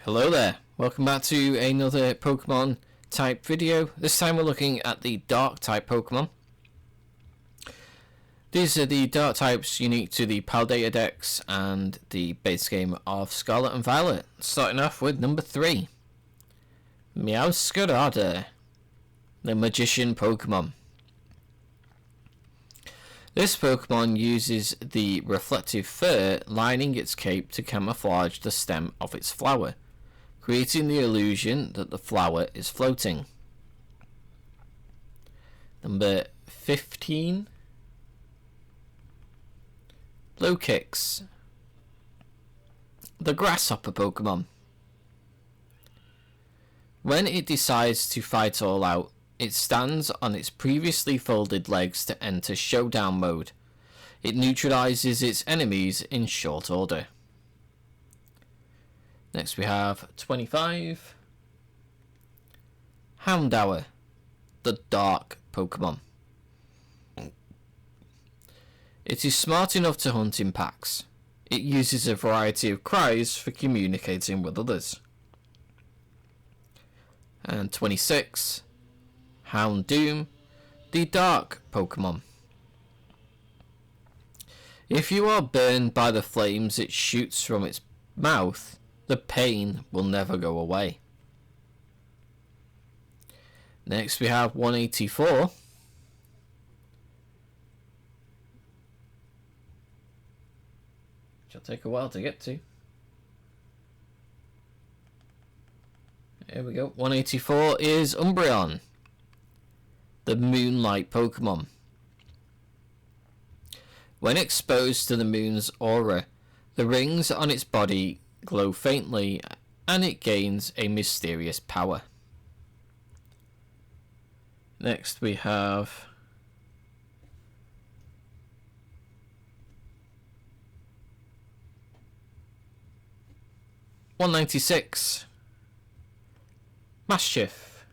Hello there, welcome back to another Pokemon type video. This time we're looking at the Dark type Pokemon. These are the Dark types unique to the pokedex and the base game of Scarlet and Violet. Starting off with number 3. Meowscarada, the Magician Pokemon. This Pokemon uses the reflective fur lining its cape to camouflage the stem of its flower, creating the illusion that the flower is floating. Number 15. Lokix, the Grasshopper Pokemon. When it decides to fight all out, it stands on its previously folded legs to enter showdown mode. It neutralizes its enemies in short order. Next we have 25. Houndour, the Dark Pokemon. It is smart enough to hunt in packs. It uses a variety of cries for communicating with others. And 26. Houndoom, the Dark Pokemon. If you are burned by the flames it shoots from its mouth, the pain will never go away. Next we have 184. Which will take a while to get to. Here we go. 184 is Umbreon, the Moonlight Pokemon. When exposed to the moon's aura, the rings on its body glow faintly and it gains a mysterious power. Next we have 196. Mischief,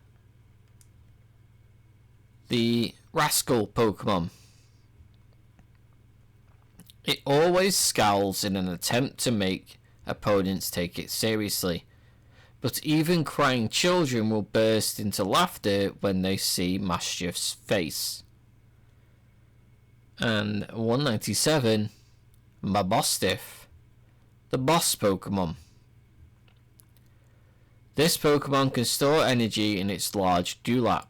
the Rascal Pokemon. It always scowls in an attempt to make opponents take it seriously, but even crying children will burst into laughter when they see Mischief's face. And 197. Mabostiff, the Boss Pokemon. This Pokemon can store energy in its large dewlap.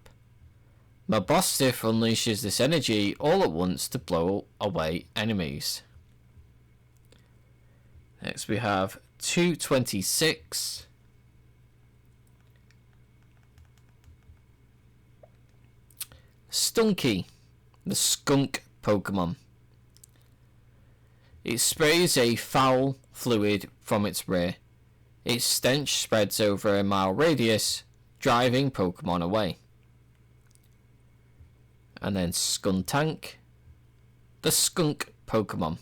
Mabostiff unleashes this energy all at once to blow away enemies. Next we have 226. Stunky, the Skunk Pokemon. It sprays a foul fluid from its rear. Its stench spreads over a mile radius, driving Pokemon away. And then Skuntank, the Skunk Pokemon.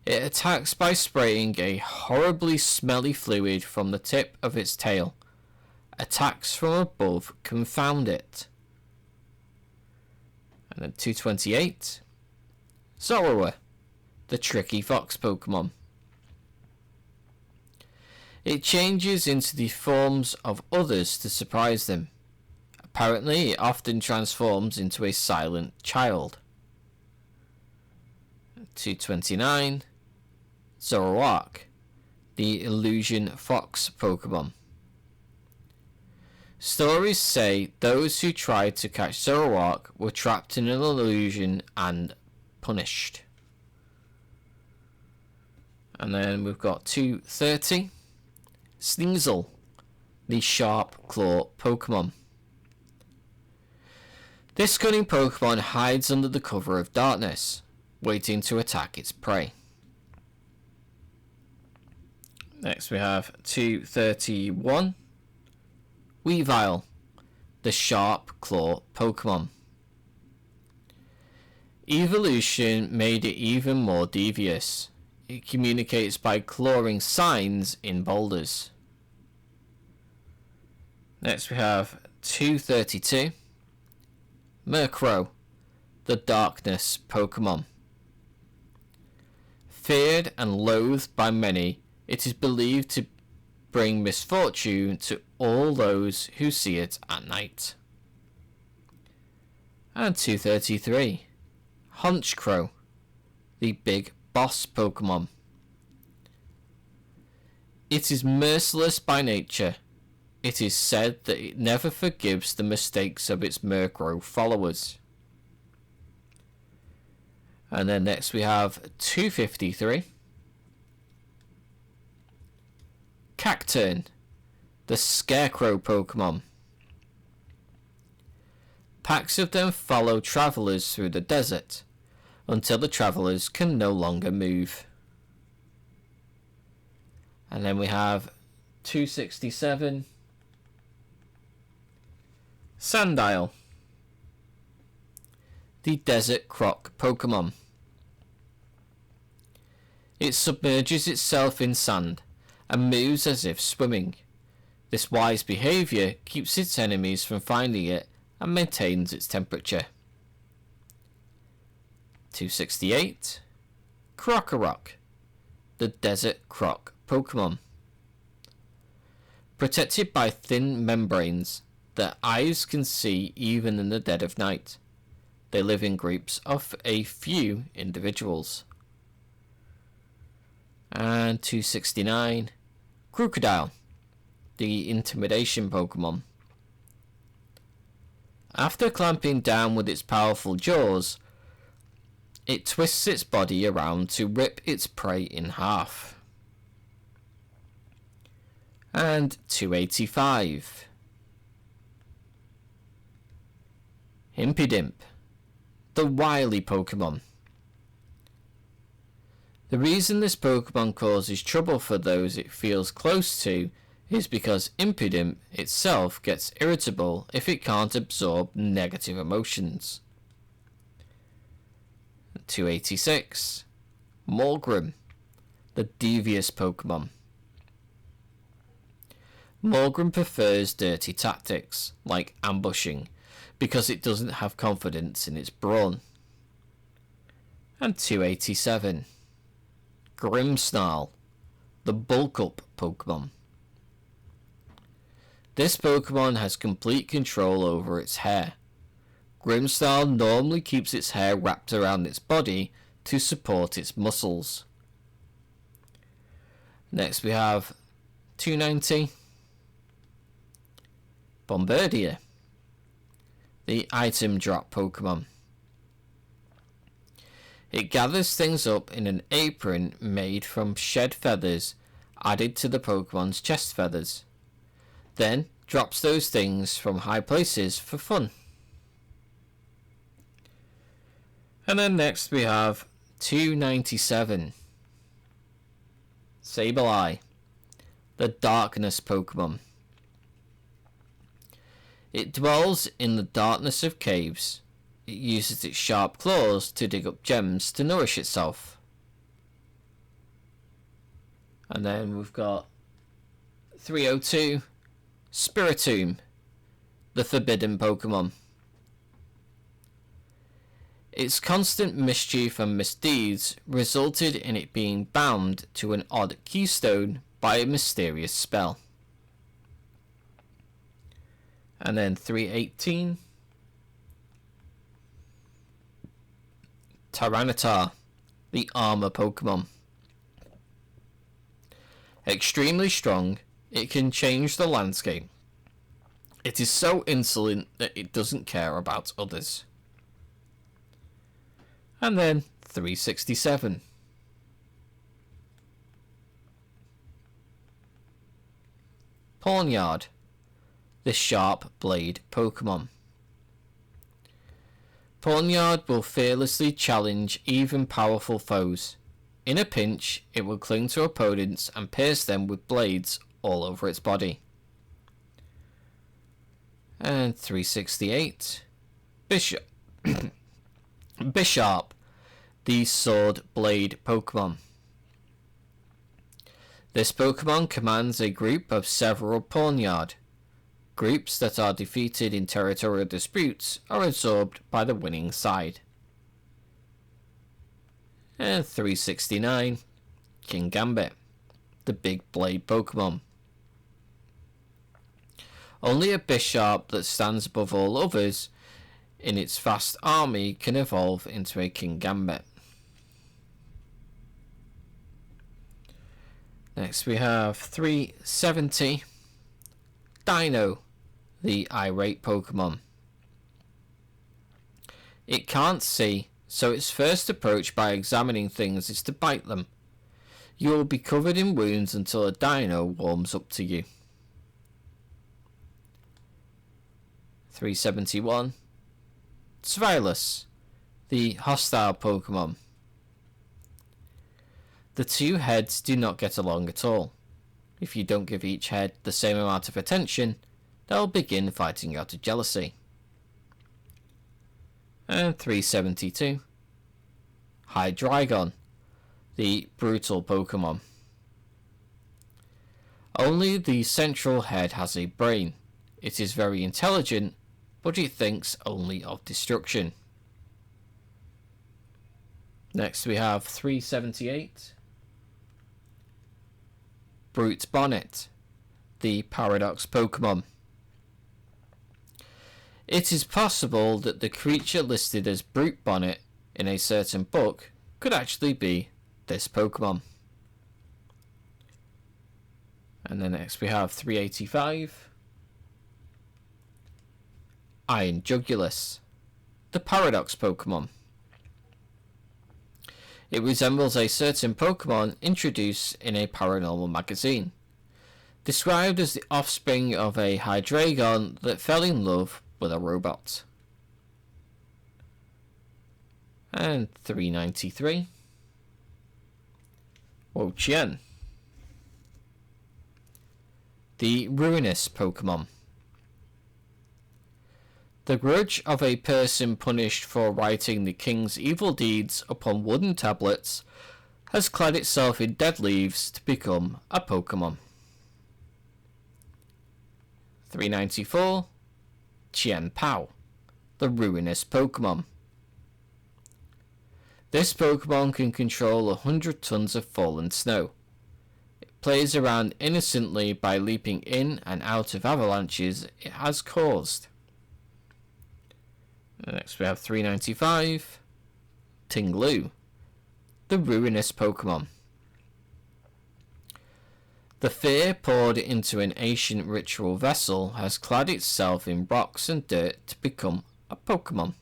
It attacks by spraying a horribly smelly fluid from the tip of its tail. Attacks from above confound it. And then 228. Zorua, the Tricky Fox Pokemon. It changes into the forms of others to surprise them. Apparently, it often transforms into a silent child. 229. Zoroark, the Illusion Fox Pokemon. Stories say those who tried to catch Zoroark were trapped in an illusion and punished. And then we've got 230. Sneasel, the Sharp Claw Pokemon. This cunning Pokemon hides under the cover of darkness, waiting to attack its prey. Next we have 231. Weavile, the Sharp Claw Pokemon. Evolution made it even more devious. It communicates by clawing signs in boulders. Next we have 232. Murkrow, the Darkness Pokemon. Feared and loathed by many, It is believed to bring misfortune to all those who see it at night. And 233. Honchkrow, the big boss Pokemon. It is merciless by nature. It is said that it never forgives the mistakes of its Murkrow followers. And then next we have 253. Cacturn, the Scarecrow Pokemon. Packs of them follow travelers through the desert until the travelers can no longer move. And then we have 267. Sandile, the Desert Croc Pokemon. It submerges itself in sand and moves as if swimming. This wise behaviour keeps its enemies from finding it and maintains its temperature. 268. Krokorok, the Desert Croc Pokemon. Protected by thin membranes, their eyes can see even in the dead of night. They live in groups of a few individuals. And 269. Crocodile, the Intimidation Pokemon. After clamping down with its powerful jaws, it twists its body around to rip its prey in half. And 285. Impidimp, the wily Pokemon. The reason this Pokemon causes trouble for those it feels close to is because Impidimp itself gets irritable if it can't absorb negative emotions. 286. Morgrem, the devious Pokemon. Morgrem prefers dirty tactics, like ambushing, because it doesn't have confidence in its brawn. And 287. Grimmsnarl, the bulk-up Pokemon. This Pokemon has complete control over its hair. Grimmsnarl normally keeps its hair wrapped around its body to support its muscles. Next we have 290. Bombardier, the item drop Pokemon. It gathers things up in an apron made from shed feathers added to the Pokemon's chest feathers, then drops those things from high places for fun. And then next we have 297. Sableye, the Darkness Pokemon. It dwells in the darkness of caves. It uses its sharp claws to dig up gems to nourish itself. And then we've got 302. Spiritomb, the Forbidden Pokemon. Its constant mischief and misdeeds resulted in it being bound to an odd keystone by a mysterious spell. And then 318. Tyranitar, the Armor Pokemon. Extremely strong, it can change the landscape. It is so insolent that it doesn't care about others. And then 367. Pawniard, the Sharp Blade Pokemon. Pawniard will fearlessly challenge even powerful foes. In a pinch, it will cling to opponents and pierce them with blades all over its body. And 368. Bisharp, the Sword Blade Pokemon. This Pokemon commands a group of several Pawniard. Groups that are defeated in territorial disputes are absorbed by the winning side. And 369. King Gambit, the Big Blade Pokemon. Only a Bisharp that stands above all others in its vast army can evolve into a Kingambit. Next we have 370 Dino, the irate Pokemon. It can't see, so its first approach by examining things is to bite them. You will be covered in wounds until a dino warms up to you. 371 Svilus, the hostile Pokemon. The two heads do not get along at all. If you don't give each head the same amount of attention, they'll begin fighting out of jealousy. And 372 Hydreigon, the brutal Pokemon. Only the central head has a brain. It is very intelligent, but it thinks only of destruction. Next we have 378 Brute Bonnet, the Paradox Pokemon. It is possible that the creature listed as Brute Bonnet in a certain book could actually be this Pokemon. And then next we have 385 Iron Jugulus, the Paradox Pokemon. It resembles a certain Pokemon introduced in a paranormal magazine, described as the offspring of a Hydreigon that fell in love with a robot. And 393 Wo-Chien, the Ruinous Pokemon. The grudge of a person punished for writing the king's evil deeds upon wooden tablets has clad itself in dead leaves to become a Pokemon. 394 Chien Pao, the Ruinous Pokemon. This Pokemon can control 100 tons of fallen snow. It plays around innocently by leaping in and out of avalanches it has caused. Next we have 395 Ting-Lu, the Ruinous Pokemon. The fear poured into an ancient ritual vessel has clad itself in rocks and dirt to become a Pokemon.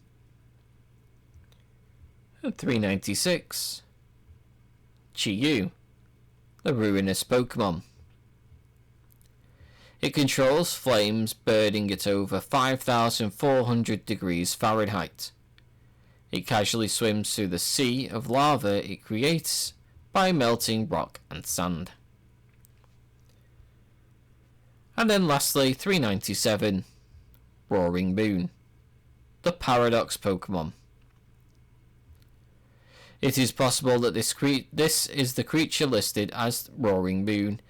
And 396 Chi-Yu, the Ruinous Pokemon. It controls flames burning at over 5,400 degrees Fahrenheit. It casually swims through the sea of lava it creates by melting rock and sand. And then lastly 397 Roaring Moon, the Paradox Pokemon. It is possible that this is the creature listed as Roaring Moon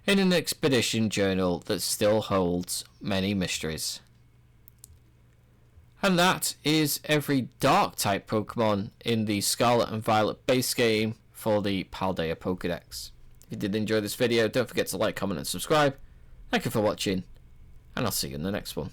in an expedition journal that still holds many mysteries. And that is every dark type Pokemon in the Scarlet and Violet base game for the Paldea Pokedex. If you did enjoy this video, don't forget to like, comment and subscribe. Thank you for watching, and I'll see you in the next one.